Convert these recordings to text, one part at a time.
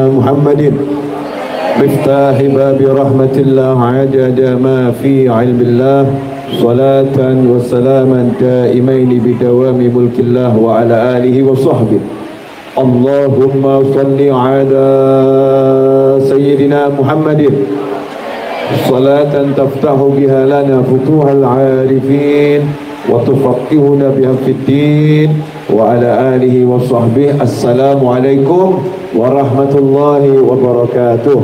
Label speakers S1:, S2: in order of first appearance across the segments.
S1: محمد مفتاح باب رحمة الله عدد ما في علم الله صلاة وسلاما دائمين بدوام ملك الله وعلى آله وصحبه اللهم صل على سيدنا محمد صلاة تفتح بها لنا فتوح العارفين وتفقهنا بها في الدين وعلى آله وصحبه. Assalamualaikum warahmatullahi wabarakatuh.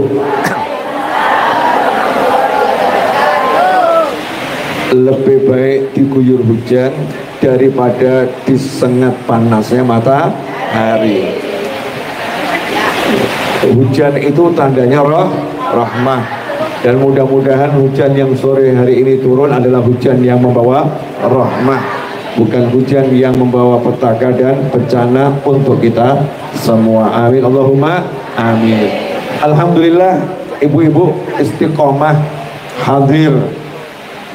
S1: Lebih baik diguyur hujan daripada disengat panasnya matahari. Hujan itu tandanya rahmah. Dan mudah-mudahan hujan yang sore hari ini turun adalah hujan yang membawa rahmah, bukan hujan yang membawa petaka dan bencana untuk kita semua. Amin Allahumma amin. Alhamdulillah ibu-ibu istiqomah hadir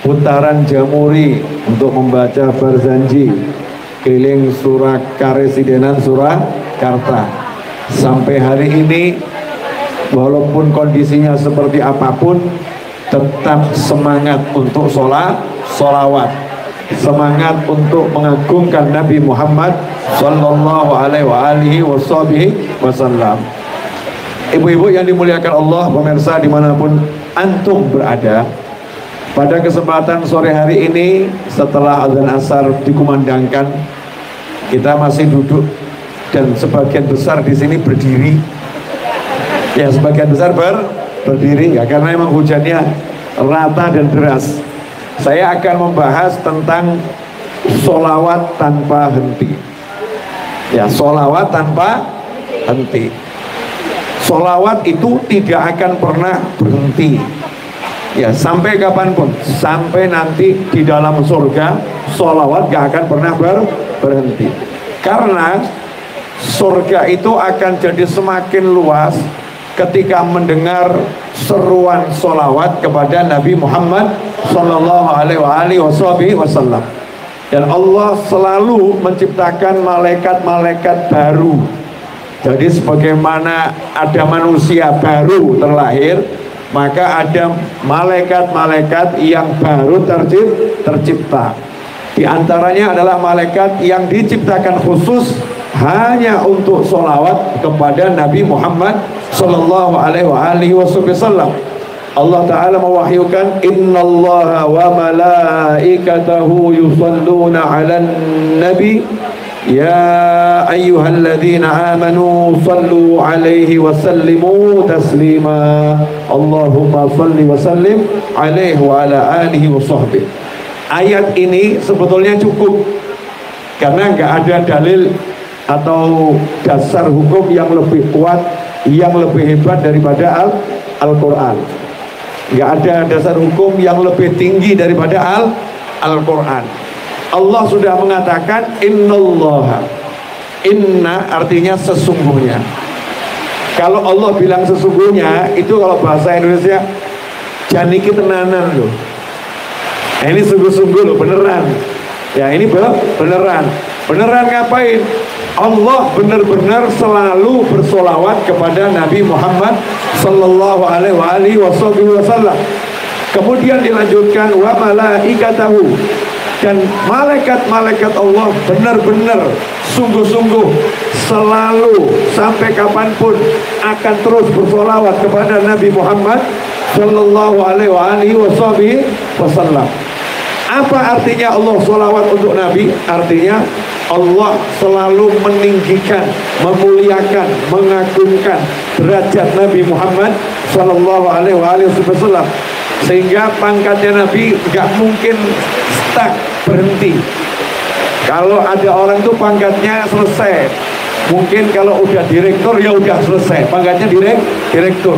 S1: putaran Jamuri untuk membaca Barzanji keliling Surakaresidenan Surakarta. Sampai hari ini walaupun kondisinya seperti apapun, tetap semangat untuk sholawat, semangat untuk mengagungkan Nabi Muhammad Sallallahu Alaihi Wasallam. Ibu-ibu yang dimuliakan Allah, pemirsa dimanapun antum berada, pada kesempatan sore hari ini setelah azan asar dikumandangkan, kita masih duduk dan sebagian besar di sini berdiri. Ya, sebagian besar berdiri ya, karena memang hujannya rata dan deras. Saya akan membahas tentang sholawat tanpa henti. Ya, sholawat tanpa henti. Sholawat itu tidak akan pernah berhenti. Ya, sampai kapanpun, sampai nanti di dalam surga, sholawat gak akan pernah berhenti. Karena surga itu akan jadi semakin luas ketika mendengar seruan sholawat kepada Nabi Muhammad Sallallahu Alaihi Wasallam. Dan Allah selalu menciptakan malaikat-malaikat baru. Jadi sebagaimana ada manusia baru terlahir, maka ada malaikat-malaikat yang baru tercipta. Di antaranya adalah malaikat yang diciptakan khusus hanya untuk sholawat kepada Nabi Muhammad Sallallahu Alaihi Wasallam. Allah Ta'ala mewahyukan, innallaha wa malaikatahu yusalluna ala nabi ya ayyuhalladzina amanu sallu alaihi wa sallimu taslima. Allahumma salli wa sallim alaihi wa ala alihi wa sahbihi. Ayat ini sebetulnya cukup karena nggak ada dalil atau dasar hukum yang lebih kuat, yang lebih hebat daripada Al-Quran. Nggak ada dasar hukum yang lebih tinggi daripada Al-Quran. Allah sudah mengatakan innallaha. Inna artinya sesungguhnya. Kalau Allah bilang sesungguhnya, itu kalau bahasa Indonesia janiki tenanan loh. Ini sungguh-sungguh loh, beneran. Ya, ini beneran. Beneran ngapain? Allah benar-benar selalu bersolawat kepada Nabi Muhammad Sallallahu Alaihi Wasallam. Kemudian dilanjutkan wa malaikatahu, dan malaikat-malaikat Allah benar-benar sungguh-sungguh selalu sampai kapanpun akan terus bersolawat kepada Nabi Muhammad Sallallahu Alaihi Wasallam. Apa artinya Allah sholawat untuk Nabi? Artinya Allah selalu meninggikan, memuliakan, mengagungkan derajat Nabi Muhammad Sallallahu Alaihi Wasallam, sehingga pangkatnya Nabi gak mungkin stuck, berhenti. Kalau ada orang tuh pangkatnya selesai, mungkin kalau udah direktur ya udah selesai, pangkatnya direktur.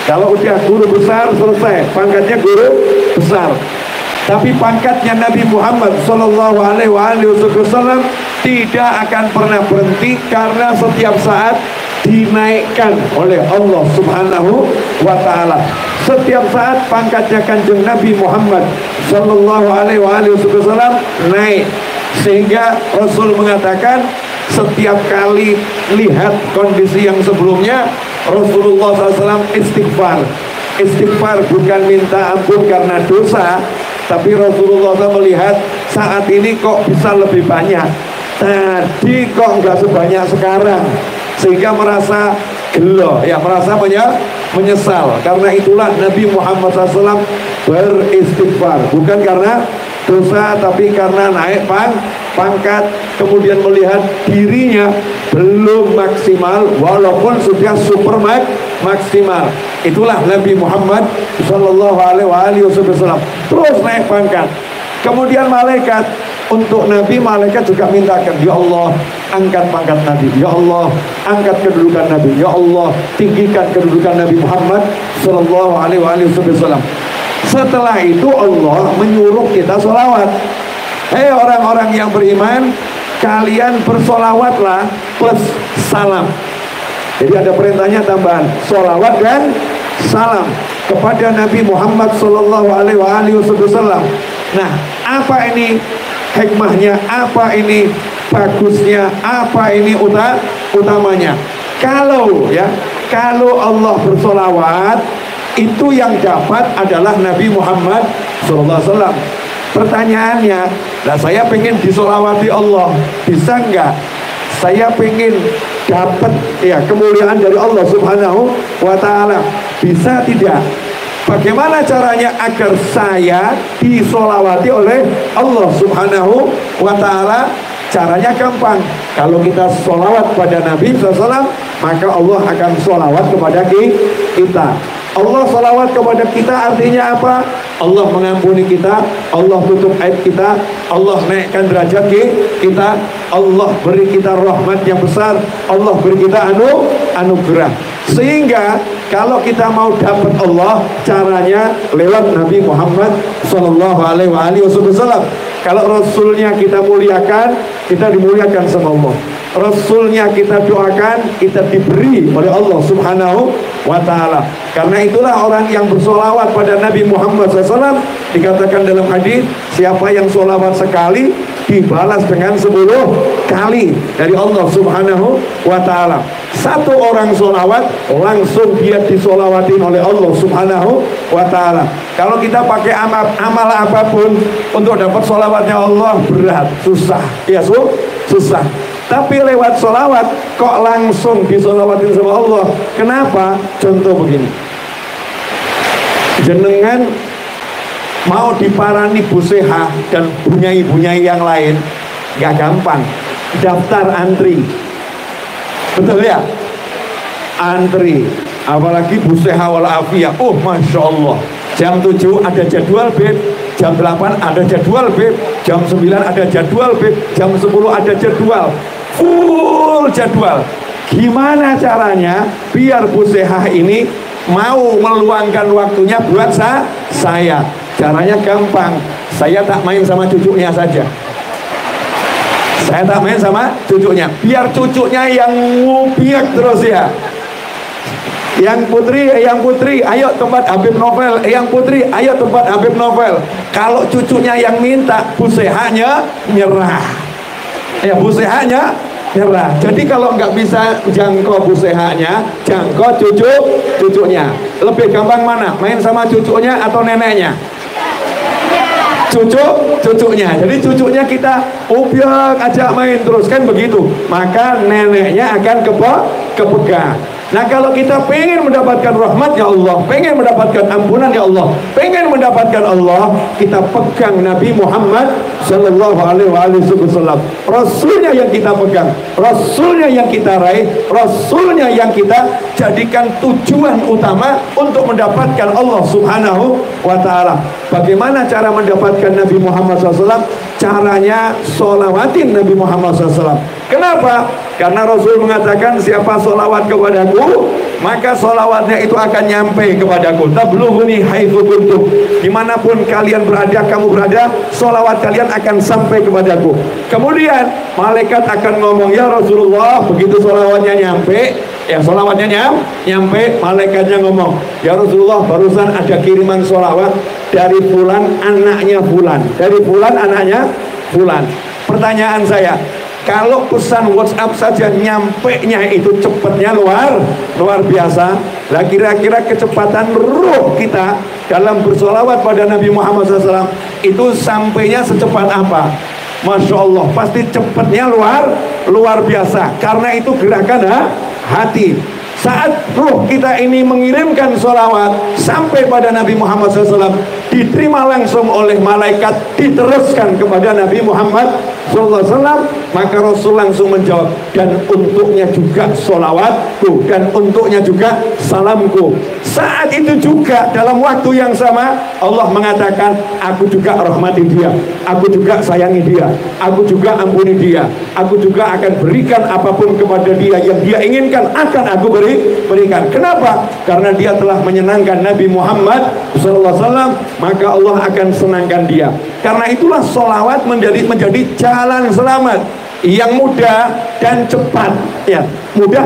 S1: Kalau udah guru besar selesai, pangkatnya guru besar. Tapi pangkatnya Nabi Muhammad Sallallahu Alaihi Wasallam tidak akan pernah berhenti, karena setiap saat dinaikkan oleh Allah Subhanahu wa Ta'ala. Setiap saat pangkatnya Kanjeng Nabi Muhammad Sallallahu Alaihi Wasallam naik, sehingga Rasul mengatakan setiap kali lihat kondisi yang sebelumnya, Rasulullah SAW istighfar. Istighfar bukan minta ampun karena dosa, tapi Rasulullah SAW melihat saat ini kok bisa lebih banyak, tadi kok nggak sebanyak sekarang, sehingga merasa gelo, ya merasa menyesal. Karena itulah Nabi Muhammad SAW beristighfar, bukan karena dosa, tapi karena naik pangkat, kemudian melihat dirinya belum maksimal walaupun sudah super maksimal. Itulah Nabi Muhammad Sallallahu Alaihi Wasallam terus naik pangkat. Kemudian malaikat, untuk Nabi, malaikat juga mintakan, ya Allah angkat pangkat Nabi, ya Allah angkat kedudukan Nabi, ya Allah tinggikan kedudukan Nabi Muhammad Sallallahu Alaihi Wasallam. Setelah itu Allah menyuruh kita sholawat. Hei orang-orang yang beriman, kalian bersolawatlah plus salam. Jadi ada perintahnya tambahan, sholawat dan salam kepada Nabi Muhammad Sallallahu Alaihi Wasallam. Nah, apa ini hikmahnya? Apa ini bagusnya? Apa ini utamanya? Kalau Allah bersolawat, itu yang dapat adalah Nabi Muhammad SAW. Pertanyaannya, saya pengen disolawati Allah, bisa enggak? Saya pengen dapat kemuliaan dari Allah Subhanahu wa Ta'ala, bisa tidak? Bagaimana caranya agar saya disolawati oleh Allah Subhanahu wa Ta'ala? Caranya gampang. Kalau kita solawat pada Nabi SAW, maka Allah akan solawat kepada kita. Allah salawat kepada kita artinya apa? Allah mengampuni kita, Allah tutup aib kita, Allah naikkan derajat kita, Allah beri kita rahmat yang besar, Allah beri kita anugerah. Sehingga kalau kita mau dapat Allah, caranya lewat Nabi Muhammad Sallallahu Alaihi Wasallam. Kalau Rasulnya kita muliakan, kita dimuliakan sama Allah. Rasulnya kita doakan, kita diberi oleh Allah Subhanahu wa Ta'ala. Karena itulah orang yang bersolawat pada Nabi Muhammad SAW, dikatakan dalam hadis, siapa yang solawat sekali dibalas dengan 10 kali dari Allah Subhanahu wa Ta'ala. Satu orang solawat, langsung dia disolawatin oleh Allah Subhanahu wa Ta'ala. Kalau kita pakai amal apapun untuk dapat solawatnya Allah, berat, susah, ya susah. Tapi lewat solawat kok langsung disolawatin sama Allah. Kenapa? Contoh begini, jenengan mau diparani Bu Seha dan bunyai-bunyai yang lain, gak gampang. Daftar antri, betul ya? Antri, apalagi Bu Seha walafiat. Oh Masya Allah, jam 7 ada jadwal bed, jam 8 ada jadwal bed, jam 9 ada jadwal bed, jam 10 ada jadwal, full jadwal. Gimana caranya biar Bu Seha ini mau meluangkan waktunya buat saya? Caranya gampang, saya tak main sama cucunya saja. Saya tak main sama cucunya, biar cucunya yang ngubiak terus ya. Yang putri, ayo tempat Habib Novel. Yang putri, ayo tempat Habib Novel. Kalau cucunya yang minta, Bu Sehanya nyerah. Ya, Bu Sehanya nyerah. Jadi kalau nggak bisa jangkau Bu Sehanya, jangkau cucunya. Lebih gampang mana? Main sama cucunya atau neneknya? Cucunya. Jadi cucunya kita ubiak ajak main terus, kan begitu. Maka neneknya akan kepegang. Nah, kalau kita pengen mendapatkan rahmat ya Allah, pengen mendapatkan ampunan ya Allah, pengen mendapatkan Allah, kita pegang Nabi Muhammad Sallallahu Alaihi Wasallam. Rasulnya yang kita pegang, Rasulnya yang kita raih, Rasulnya yang kita jadikan tujuan utama untuk mendapatkan Allah Subhanahu wa Ta'ala. Bagaimana cara mendapatkan Nabi Muhammad SAW? Caranya sholawatin Nabi Muhammad SAW. Kenapa? Karena Rasul mengatakan siapa sholawat kepadaku, maka sholawatnya itu akan nyampe kepadaku. Tablughuni haitsu kuntum. Dimanapun kalian berada, kamu berada, sholawat kalian akan sampai kepadaku. Kemudian malaikat akan ngomong, ya Rasulullah, begitu sholawatnya nyampe, ya sholawatnya nyampe, malaikatnya ngomong, ya Rasulullah, barusan ada kiriman sholawat dari fulan anaknya fulan, dari fulan anaknya fulan. Pertanyaan saya, Kalau pesan WhatsApp saja nyampenya itu cepatnya luar biasa. Lah kira-kira kecepatan ruh kita dalam bersolawat pada Nabi Muhammad SAW itu sampainya secepat apa? Masya Allah, pasti cepatnya luar biasa. Karena itu gerakan hati. Saat ruh kita ini mengirimkan sholawat sampai pada Nabi Muhammad SAW, diterima langsung oleh malaikat, diteruskan kepada Nabi Muhammad SAW, maka Rasul langsung menjawab, dan untuknya juga sholawatku, dan untuknya juga salamku. Saat itu juga dalam waktu yang sama Allah mengatakan, aku juga rahmati dia, aku juga sayangi dia, aku juga ampuni dia, aku juga akan berikan apapun kepada dia yang dia inginkan, akan aku berikan. Kenapa? Karena dia telah menyenangkan Nabi Muhammad SAW, maka Allah akan senangkan dia. Karena itulah sholawat menjadi jalan selamat yang mudah dan cepat, ya, mudah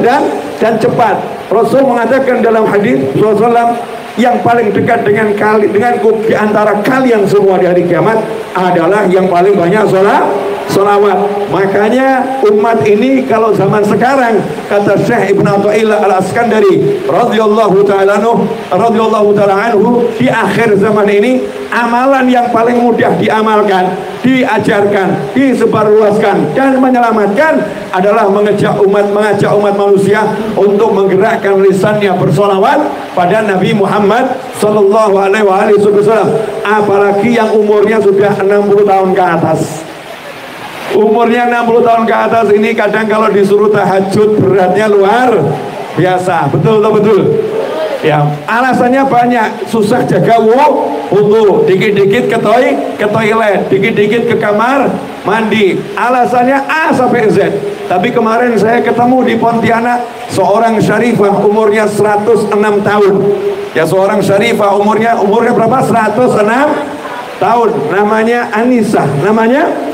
S1: dan cepat. Rasul mengatakan dalam hadis Rasulullah, yang paling dekat denganku di antara kalian semua di hari kiamat adalah yang paling banyak sholawat. Makanya umat ini kalau zaman sekarang, kata Syekh Ibn Athaillah Al-Askandari radhiyallahu ta'ala anhu, di akhir zaman ini amalan yang paling mudah diamalkan, diajarkan, disebarluaskan dan menyelamatkan adalah mengajak umat manusia untuk menggerakkan lisannya bersolawat pada Nabi Muhammad sallallahu alaihi wasallam, apalagi yang umurnya sudah 60 tahun ke atas. Umurnya 60 tahun ke atas ini kadang kalau disuruh tahajud beratnya luar biasa. Betul. Ya, alasannya banyak. Susah jaga wudu, dikit-dikit ke toilet, dikit-dikit ke kamar mandi. Alasannya A sampai Z. Tapi kemarin saya ketemu di Pontianak seorang syarifah umurnya 106 tahun. Ya, seorang syarifah umurnya berapa? 106 tahun. Namanya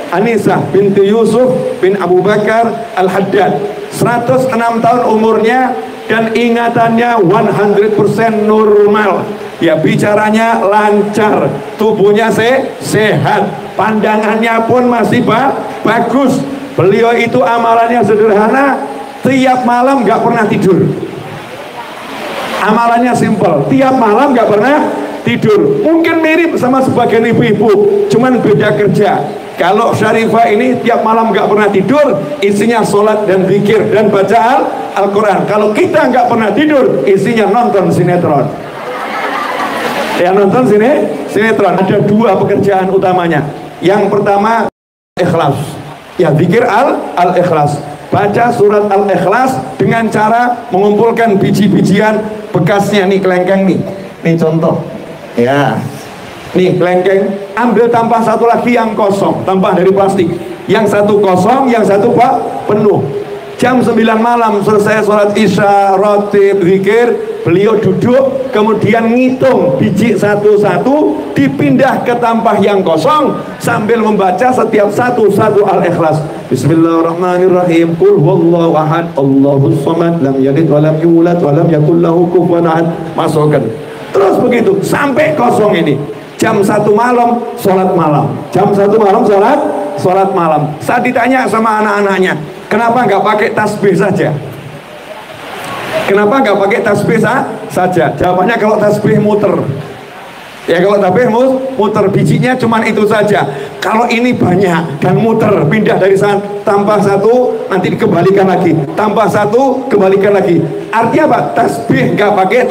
S1: Anisah binti Yusuf bin Abu Bakar Al-Haddad. 106 tahun umurnya dan ingatannya 100% normal. Ya, bicaranya lancar, tubuhnya sehat, pandangannya pun masih bagus. Beliau itu amalannya sederhana, tiap malam nggak pernah tidur. Amalannya simpel, tiap malam nggak pernah tidur. Mungkin mirip sama sebagian ibu-ibu, cuman beda kerja. Kalau Syarifah ini tiap malam nggak pernah tidur, isinya sholat dan zikir dan baca Al-Quran. Kalau kita nggak pernah tidur, isinya nonton sinetron. Ya, nonton sinetron. Ada dua pekerjaan utamanya. Yang pertama ikhlas. Ya, zikir al-ikhlas. Baca surat al-ikhlas dengan cara mengumpulkan biji-bijian bekasnya. Nih kelengkeng nih. Nih contoh. Ya. Nih kelengkeng, ambil tambah satu lagi yang kosong, tambah dari plastik. Yang satu kosong, yang satu penuh. Jam 9 malam selesai sholat isya, rotib, zikir, beliau duduk, kemudian ngitung biji satu-satu, dipindah ke tampah yang kosong sambil membaca setiap satu al-ikhlas. Bismillahirrahmanirrahim. Qul huwallahu ahad, Allahus samad, lam yalid wa lam yulad wa lam yakul lahu kufuwan ahad. Masukkan. Terus begitu sampai kosong ini. Jam 1 malam sholat malam, jam 1 malam sholat malam. Saat ditanya sama anak-anaknya, kenapa nggak pakai tasbih saja? Kenapa nggak pakai tasbih saja? Jawabannya, kalau tasbih muter. Ya, kalau tasbih muter, bijinya cuman itu saja. Kalau ini banyak dan muter, pindah dari sana, tambah satu, nanti dikembalikan lagi, tambah satu, kembalikan lagi. Artinya apa? Tasbih nggak pakai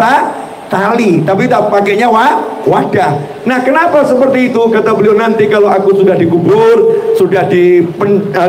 S1: tali, tapi tak pakainya wadah. Nah, kenapa seperti itu? Kata beliau, nanti kalau aku sudah dikubur,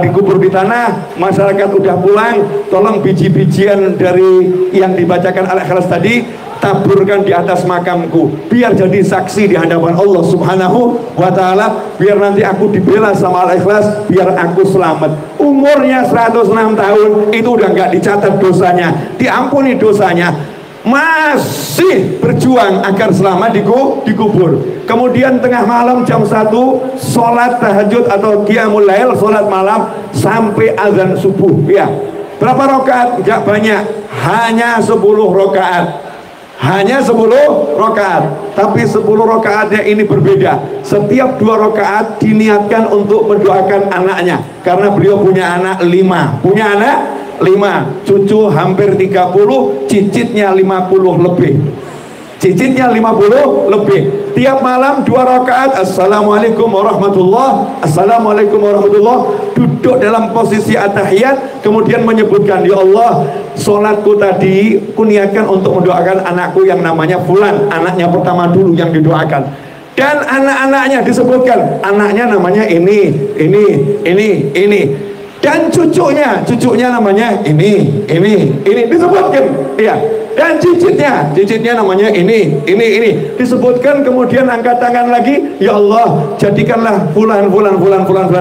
S1: dikubur di tanah, masyarakat udah pulang, tolong biji-bijian dari yang dibacakan al-ikhlas tadi taburkan di atas makamku, biar jadi saksi di hadapan Allah Subhanahu wa ta'ala, biar nanti aku dibela sama al-ikhlas, biar aku selamat. Umurnya 106 tahun, itu udah nggak dicatat dosanya, diampuni dosanya, masih berjuang agar selamat dikubur. Kemudian tengah malam jam 1 sholat tahajud atau qiyamul lail, sholat malam sampai azan subuh. Ya, berapa rakaat? Gak banyak, hanya 10 rakaat. hanya 10 rakaat, tapi 10 rakaatnya ini berbeda. Setiap 2 rakaat diniatkan untuk mendoakan anaknya, karena beliau punya anak 5, cucu hampir 30, cicitnya 50 lebih. Tiap malam 2 rakaat, assalamualaikum warahmatullah, assalamualaikum warahmatullah, duduk dalam posisi at-tahiyat, kemudian menyebutkan, ya Allah, sholatku tadi kuniatkan untuk mendoakan anakku yang namanya Fulan, anaknya pertama dulu yang didoakan, dan anak-anaknya disebutkan, anaknya namanya ini, dan cucunya namanya ini disebutkan, ya. Dan cicitnya namanya ini disebutkan. Kemudian angkat tangan lagi, ya Allah, jadikanlah fulan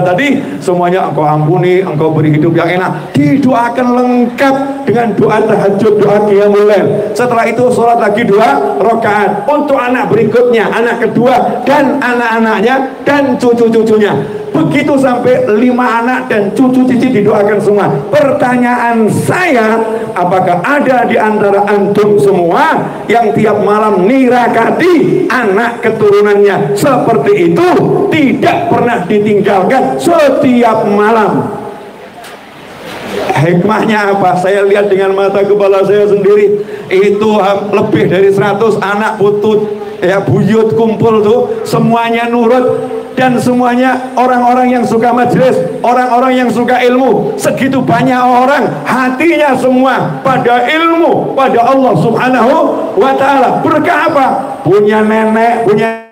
S1: tadi semuanya Engkau ampuni, Engkau beri hidup yang enak. Didoakan lengkap dengan doa tahajud, doa qiyamul lail. Setelah itu sholat lagi 2 rakaat untuk anak berikutnya, anak kedua, dan anak-anaknya dan cucu-cucunya. Begitu sampai 5 anak dan cucu cici didoakan semua. Pertanyaan saya, apakah ada di antara antum semua yang tiap malam nirakati anak keturunannya seperti itu, tidak pernah ditinggalkan setiap malam? Hikmahnya apa? Saya lihat dengan mata kepala saya sendiri, itu lebih dari 100 anak putut, ya, buyut kumpul tuh, semuanya nurut. Dan semuanya orang-orang yang suka majelis, orang-orang yang suka ilmu. Segitu banyak orang, hatinya semua pada ilmu, pada Allah Subhanahu wa ta'ala. Berkah apa? Punya nenek, punya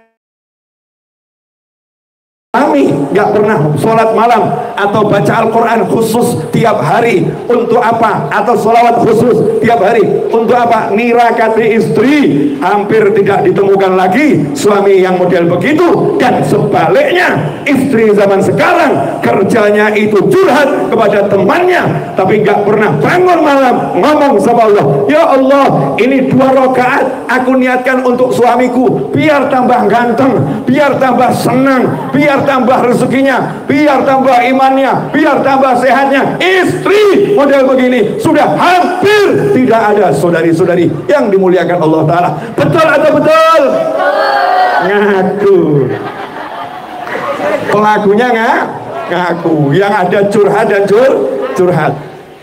S1: kami nggak pernah sholat malam atau baca Al-Quran khusus tiap hari. Untuk apa? Atau sholawat khusus tiap hari. Untuk apa? Nirakati istri. Hampir tidak ditemukan lagi suami yang model begitu. Dan sebaliknya, istri zaman sekarang kerjanya itu curhat kepada temannya, tapi nggak pernah bangun malam ngomong sama Allah, ya Allah, ini 2 rakaat aku niatkan untuk suamiku, biar tambah ganteng, biar tambah senang, biar tambah rezekinya, biar tambah imannya, biar tambah sehatnya. Istri model begini sudah hampir tidak ada, saudari-saudari yang dimuliakan Allah Ta'ala. Betul atau betul? Ngaku. Pelakunya ngaku. Yang ada curhat dan curhat.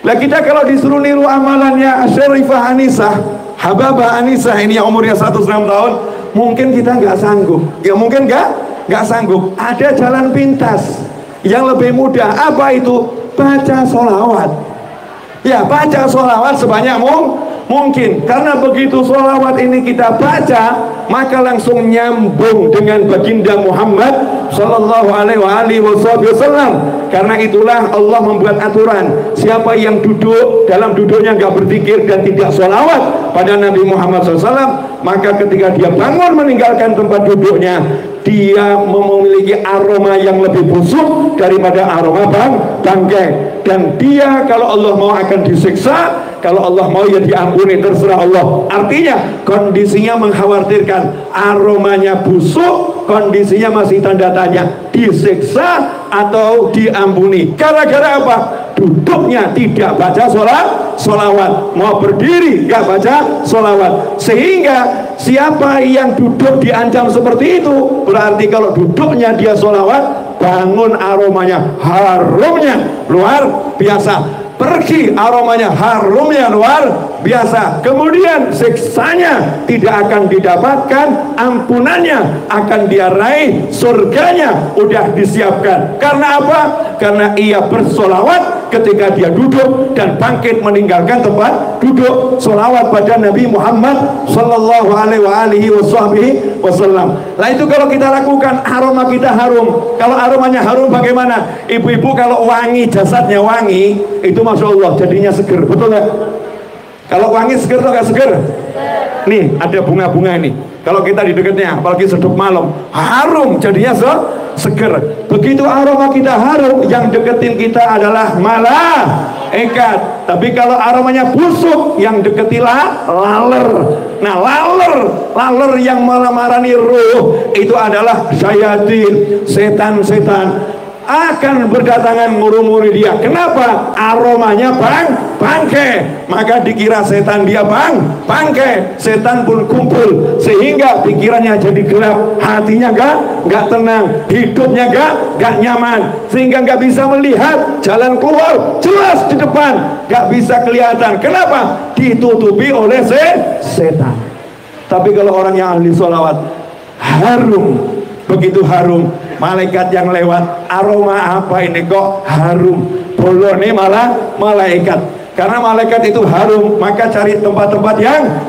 S1: Lah kita kalau disuruh niru amalannya Syarifah Anisah, Hababah Anisah ini yang umurnya 106 tahun, mungkin kita nggak sanggup. Ya mungkin nggak sanggup. Ada jalan pintas yang lebih mudah. Apa itu? Baca sholawat. Ya, baca sholawat sebanyak mungkin. Karena begitu sholawat ini kita baca, maka langsung nyambung dengan baginda Muhammad Sallallahu Alaihi Wasallam. Karena itulah Allah membuat aturan, siapa yang duduk dalam duduknya nggak berzikir dan tidak sholawat pada Nabi Muhammad SAW, maka ketika dia bangun meninggalkan tempat duduknya, dia memiliki aroma yang lebih busuk daripada aroma bangkai. Dan dia kalau Allah mau akan disiksa, kalau Allah mau ya diampuni, terserah Allah. Artinya kondisinya mengkhawatirkan, aromanya busuk, kondisinya masih tanda tanya, disiksa atau diampuni. Gara-gara apa? Duduknya tidak baca sholawat, mau berdiri gak baca sholawat. Sehingga siapa yang duduk diancam seperti itu, berarti kalau duduknya dia sholawat, bangun aromanya, harumnya luar biasa. Pergi aromanya, harumnya luar biasa. Kemudian siksanya tidak akan didapatkan, ampunannya akan dia raih, surganya udah disiapkan. Karena apa? Karena ia bersolawat ketika dia duduk dan bangkit meninggalkan tempat duduk. Solawat pada Nabi Muhammad Sallallahu Alaihi Wasallam. Nah itu kalau kita lakukan, aroma kita harum. Kalau aromanya harum bagaimana? Ibu-ibu kalau wangi, jasadnya wangi, itu Masya Allah jadinya seger, betul nggak? Kalau wangi seger atau nggak seger? Nih ada bunga-bunga ini, kalau kita di dekatnya, apalagi seduk malam, harum jadinya seger. Begitu aroma kita harum, yang deketin kita adalah malaikat. Tapi kalau aromanya busuk, yang deketilah laler. Nah laler yang melamarani ruh itu adalah syayatin, setan-setan. akan berdatangan ngurumuri dia. Kenapa? Aromanya bangke. Maka dikira setan dia bangke. Setan pun kumpul sehingga pikirannya jadi gelap, hatinya nggak tenang, hidupnya nggak nyaman, sehingga nggak bisa melihat jalan keluar jelas di depan, nggak bisa kelihatan. Kenapa? Ditutupi oleh setan. Tapi kalau orang yang ahli sholawat, harum, begitu harum, malaikat yang lewat, aroma apa ini kok harum, bolone malah malaikat. Karena malaikat itu harum, maka cari tempat-tempat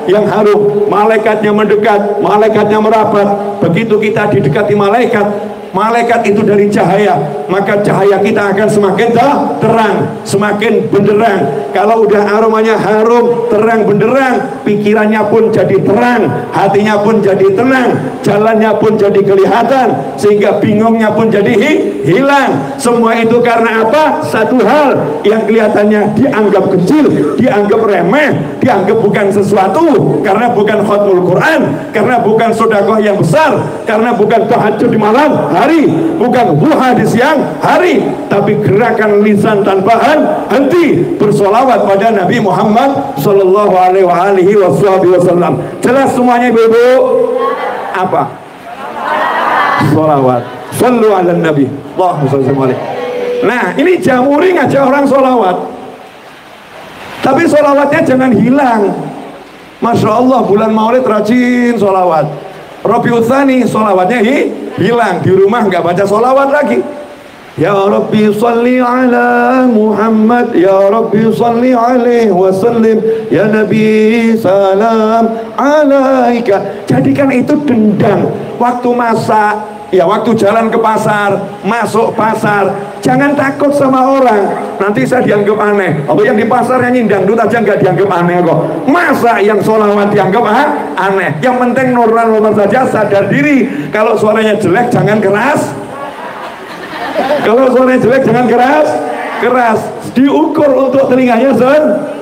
S1: yang harum. Malaikatnya mendekat, malaikatnya merapat. Begitu kita didekati malaikat, malaikat itu dari cahaya, maka cahaya kita akan semakin terang, semakin benderang. Kalau udah aromanya harum, terang benderang, pikirannya pun jadi terang, hatinya pun jadi tenang, jalannya pun jadi kelihatan, sehingga bingungnya pun jadi hilang. Semua itu karena apa? Satu hal yang kelihatannya dianggap kecil, dianggap remeh, dianggap bukan sesuatu, karena bukan khatmul Quran, karena bukan sedekah yang besar, karena bukan tahajud di malam hari, bukan duha di siang hari, tapi gerakan lisan tanpa henti bersolawat pada Nabi Muhammad Sallallahu Alaihi Wasallam. Jelas semuanya ibu-ibu? Apa? Solawat. Sallu ala Nabi. Allahumma shalli alaihi. Nah, ini jamuri ngajak orang solawat, tapi solawatnya jangan hilang. Masya Allah, bulan Maulid rajin solawat. Rabiul Tsani solawatnya hilang, di rumah nggak baca solawat lagi. Ya Rabbi salli ala Muhammad, Ya Rabbi salli alaihi wasallim, Ya Nabi salam alaika. Jadikan itu dendang waktu masak, ya waktu jalan ke pasar, masuk pasar. Jangan takut sama orang, nanti saya dianggap aneh. Atau yang di pasarnya nyindang dut aja nggak dianggap aneh kok. Masa yang sholawat dianggap aneh? Yang penting normal saja, sadar diri. Kalau suaranya jelek jangan keras. Kalau suaranya jelek jangan keras. Diukur untuk telinganya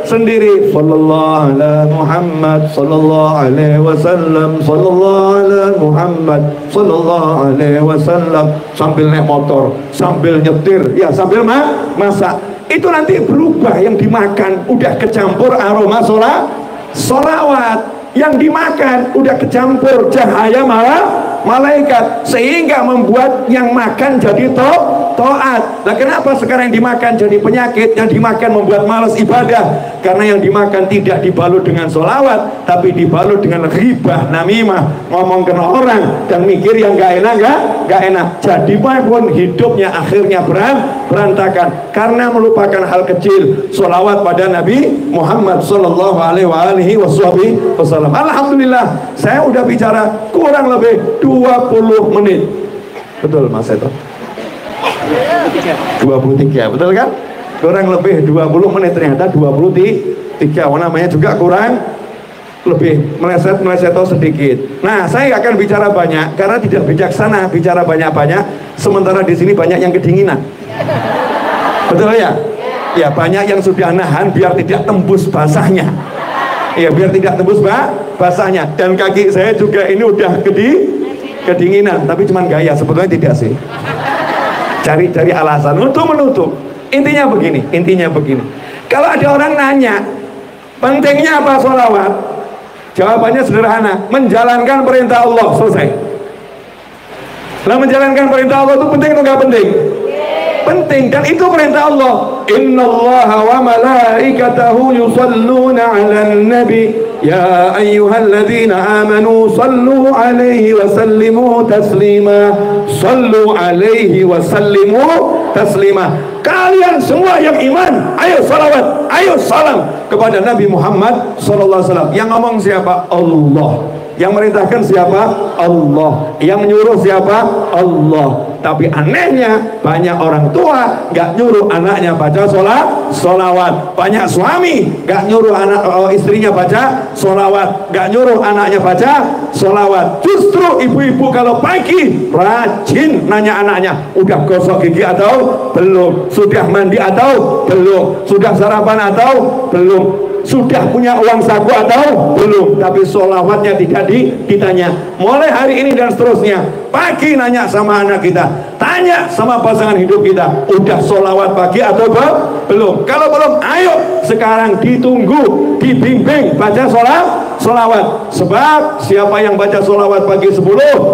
S1: sendiri. Sallallahu ala Muhammad, sallallahu alaihi wasallam, sallallahu ala Muhammad, sallallahu alaihi wasallam. Sambil naik motor, sambil nyetir, ya sambil masak. Itu nanti berubah, yang dimakan udah kecampur aroma sholawat. Yang dimakan udah kecampur cahaya malaikat, sehingga membuat yang makan jadi taat. Nah, kenapa sekarang yang dimakan jadi penyakit? Yang dimakan membuat malas ibadah, karena yang dimakan tidak dibalut dengan sholawat, tapi dibalut dengan ghibah, namimah, ngomong kena orang dan mikir yang gak enak. Jadi pun hidupnya akhirnya berantakan karena melupakan hal kecil, sholawat pada Nabi Muhammad Sallallahu Alaihi Wasallam. Alhamdulillah, saya udah bicara kurang lebih 20 menit. Betul Mas Eto? 23, betul kan? Kurang lebih 20 menit, ternyata 23. Namanya juga kurang lebih meleset sedikit. Nah, saya akan bicara banyak karena tidak bijaksana bicara banyak-banyak, sementara di sini banyak yang kedinginan. Betul ya? Ya, banyak yang sudah nahan biar tidak tembus basahnya. Ya, biar tidak tembus basahnya. Dan kaki saya juga ini udah kedinginan, tapi cuman gaya, sebetulnya tidak sih. Cari alasan untuk menutup. Intinya begini. Kalau ada orang nanya, pentingnya apa sholawat? Jawabannya sederhana, menjalankan perintah Allah, selesai. Lah, menjalankan perintah Allah itu penting atau nggak penting? Penting, dan itu perintah Allah. Innallaha wa malaikatahu yusalluna 'alan nabi ya ayyuhalladzina amanu sallu 'alaihi wa sallimu taslima. Sallu 'alaihi wa sallimu taslima. Kalian semua yang iman, ayo salawat, ayo salam kepada Nabi Muhammad sallallahu alaihi wasallam. Yang ngomong siapa? Allah. Yang merintahkan siapa? Allah. Yang menyuruh siapa? Allah. Tapi anehnya banyak orang tua nggak nyuruh anaknya baca sholawat. Banyak suami nggak nyuruh istrinya baca sholawat, nggak nyuruh anaknya baca sholawat. Justru ibu-ibu kalau pagi rajin nanya anaknya, udah gosok gigi atau belum, sudah mandi atau belum, sudah sarapan atau belum. sudah punya uang saku atau belum, tapi sholawatnya tidak ditanya. Mulai hari ini dan seterusnya, pagi nanya sama anak kita, tanya sama pasangan hidup kita, udah sholawat pagi atau belum? Kalau belum, ayo sekarang ditunggu, dibimbing baca sholawat. Sebab siapa yang baca sholawat pagi 10,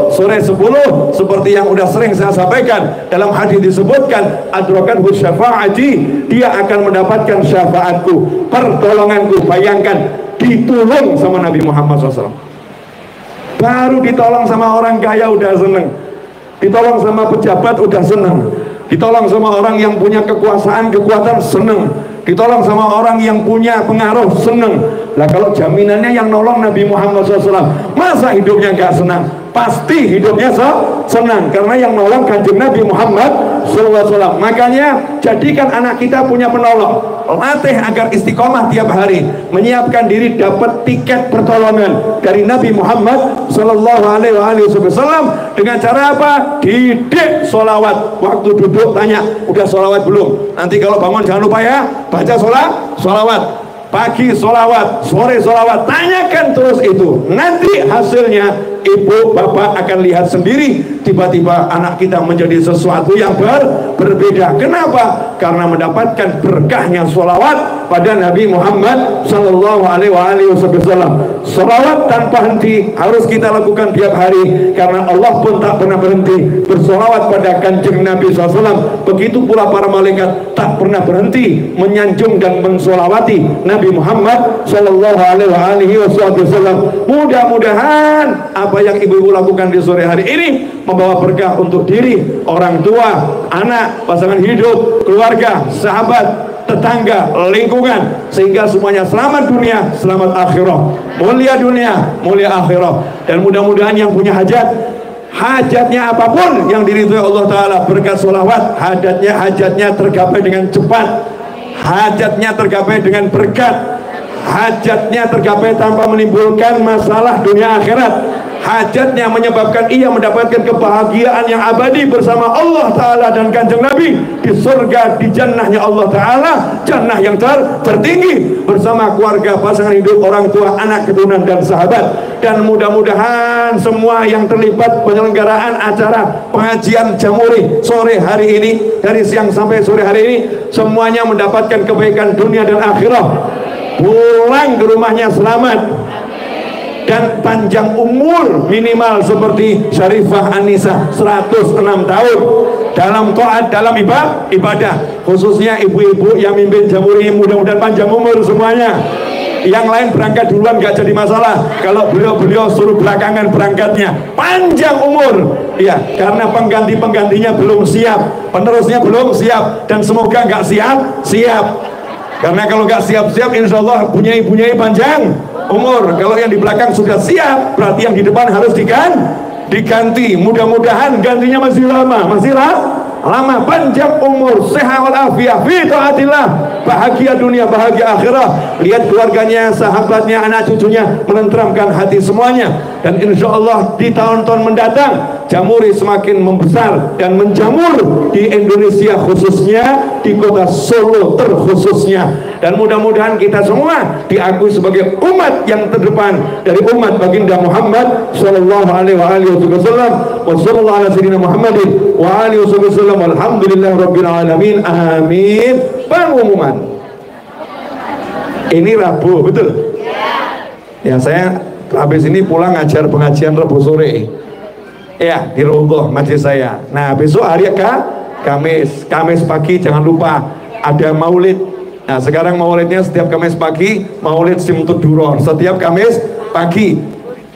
S1: sore 10, seperti yang udah sering saya sampaikan, dalam hadis disebutkan adrakat syafa'ati, dia akan mendapatkan syafaatku, pertolonganku. Bayangkan, ditolong sama Nabi Muhammad SAW. Baru ditolong sama orang kaya udah seneng, ditolong sama pejabat udah seneng, ditolong sama orang yang punya kekuasaan, kekuatan, seneng, ditolong sama orang yang punya pengaruh, seneng. Lah kalau jaminannya yang nolong Nabi Muhammad SAW, masa hidupnya nggak senang? Pasti hidupnya senang, karena yang nolong Kanjeng Nabi Muhammad SAW. Makanya jadikan anak kita punya penolong, latih agar istiqomah tiap hari, menyiapkan diri dapat tiket pertolongan dari Nabi Muhammad SAW. Dengan cara apa? Didik sholawat. Waktu duduk tanya, udah sholawat belum? Nanti kalau bangun jangan lupa ya, baca sholawat. Pagi sholawat, sore sholawat, tanyakan terus itu. Nanti hasilnya ibu bapak akan lihat sendiri, tiba-tiba anak kita menjadi sesuatu yang berbeda. Kenapa? Karena mendapatkan berkahnya sholawat pada Nabi Muhammad Sallallahu Alaihi Wasallam. Sholawat tanpa henti harus kita lakukan tiap hari, karena Allah pun tak pernah berhenti bersholawat pada Kanjeng Nabi SAW. Begitu pula para malaikat tak pernah berhenti menyanjung dan mensholawati Nabi Muhammad Sallallahu Alaihi Wasallam. Mudah-mudahan apa yang ibu-ibu lakukan di sore hari ini membawa berkah untuk diri, orang tua, anak, pasangan hidup, keluarga, sahabat, tetangga, lingkungan, sehingga semuanya selamat dunia, selamat akhirat, mulia dunia, mulia akhirat. Dan mudah-mudahan yang punya hajatnya apapun yang diridhoi Allah Ta'ala berkat sholawat, hajatnya tergapai dengan cepat, hajatnya tergapai dengan berkat, hajatnya tergapai tanpa menimbulkan masalah dunia akhirat, hajatnya menyebabkan ia mendapatkan kebahagiaan yang abadi bersama Allah Ta'ala dan Kanjeng Nabi di surga, di jannahnya Allah Ta'ala, jannah yang tertinggi, bersama keluarga, pasangan hidup, orang tua, anak, keturunan, dan sahabat. Dan mudah-mudahan semua yang terlibat penyelenggaraan acara pengajian Jamuri sore hari ini, dari siang sampai sore hari ini, semuanya mendapatkan kebaikan dunia dan akhirat, pulang ke rumahnya selamat, dan panjang umur minimal seperti Syarifah Anissa 106 tahun dalam taat, dalam ibadah. Khususnya ibu-ibu yang mimpin Jamuri, mudah-mudahan panjang umur semuanya. Yang lain berangkat duluan gak jadi masalah, kalau beliau suruh belakangan berangkatnya. Panjang umur ya, karena penggantinya belum siap, penerusnya belum siap, dan semoga gak siap. Karena kalau gak siap-siap, insya Allah punya panjang umur. Kalau yang di belakang sudah siap, berarti yang di depan harus diganti. Mudah-mudahan gantinya masih lama, panjang umur, sehat walafiat, fi taatillah, bahagia dunia, bahagia akhirat. Lihat keluarganya, sahabatnya, anak cucunya, menenteramkan hati semuanya. Dan insya Allah di tahun-tahun mendatang Jamuri semakin membesar dan menjamur di Indonesia, khususnya di kota Solo terkhususnya. Dan mudah-mudahan kita semua diakui sebagai umat yang terdepan dari umat baginda Muhammad Sallallahu Alaihi Wasallam. Wassalamualaikum Muhammadin wa alihi wasallam. Alhamdulillah Rabbil Alamin. Amin. Pengumuman ini Rabu, betul? Ya, saya habis ini pulang ngajar pengajian Rabu sore ya di Raudhah masjid saya. Nah besok hari Kamis pagi jangan lupa ada maulid. Nah sekarang maulidnya setiap Kamis pagi, maulid Simtud Duror setiap Kamis pagi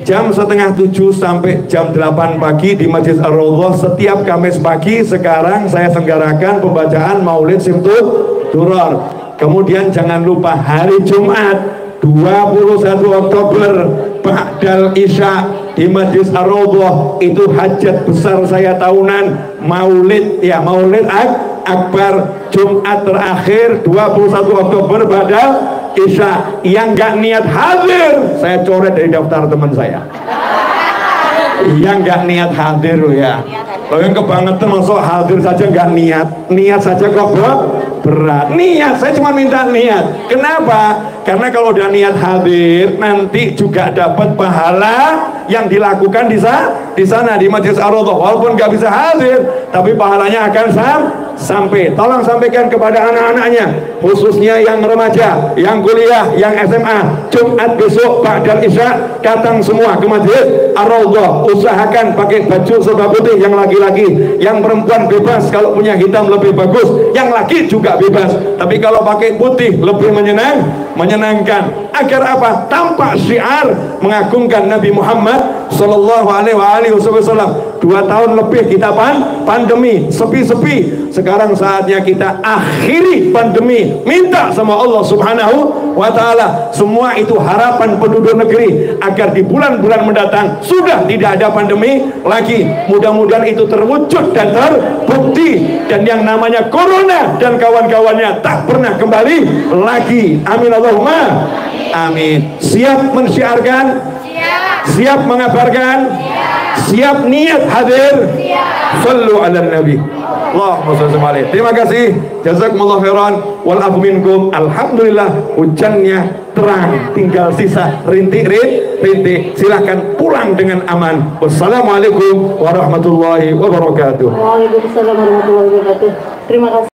S1: jam 6:30 sampai jam 8 pagi di Masjid Ar-Raudhah setiap Kamis pagi. Sekarang saya selenggarakan pembacaan maulid Simtud Duror. Kemudian jangan lupa hari Jumat 21 Oktober Ba'dal Isya di Masjid Ar-Raudhah itu hajat besar saya tahunan, maulid ya, maulid akbar Jumat terakhir 21 Oktober Ba'dal Isya. Yang nggak niat hadir saya coret dari daftar teman saya. Yang nggak niat hadir loh ya. Kalau yang kebangetan masuk hadir saja nggak niat saja kok berat. Niat, saya cuma minta niat. Kenapa? Karena kalau udah niat hadir, nanti juga dapat pahala yang dilakukan di sana di Majelis Ar-Raudhah. Walaupun nggak bisa hadir, tapi pahalanya akan sampai. Tolong sampaikan kepada anak-anaknya, khususnya yang remaja, yang kuliah, yang SMA. Jumat besok ba'dal Isya datang semua ke Majelis Ar-Raudhah. Usahakan pakai baju serba putih yang laki-laki, yang perempuan bebas, kalau punya hitam lebih bagus, yang laki juga bebas. Tapi kalau pakai putih lebih menyenangkan. Agar apa? Tampak syiar mengagungkan Nabi Muhammad Sallallahu Alaihi Wasallam. 2 tahun lebih kita pandemi, sepi-sepi. Sekarang saatnya kita akhiri pandemi. Minta sama Allah Subhanahu wa Ta'ala. Semua itu harapan penduduk negeri, agar di bulan-bulan mendatang sudah tidak ada pandemi lagi. Mudah-mudahan itu terwujud dan terbukti, dan yang namanya corona dan kawan-kawannya tak pernah kembali lagi. Amin Allahumma amin. Siap mensyiarkan? Siap mengabarkan? Siap niat hadir? Sallu ala nabi. Allahumma shalli alaihi. Terima kasih. Jazakumullah khairan wal afu minkum. Alhamdulillah hujannya terang, tinggal sisa rintik-rintik. Silahkan pulang dengan aman. Wassalamualaikum warahmatullahi wabarakatuh.
S2: Waalaikumsalam warahmatullahi wabarakatuh. Terima kasih.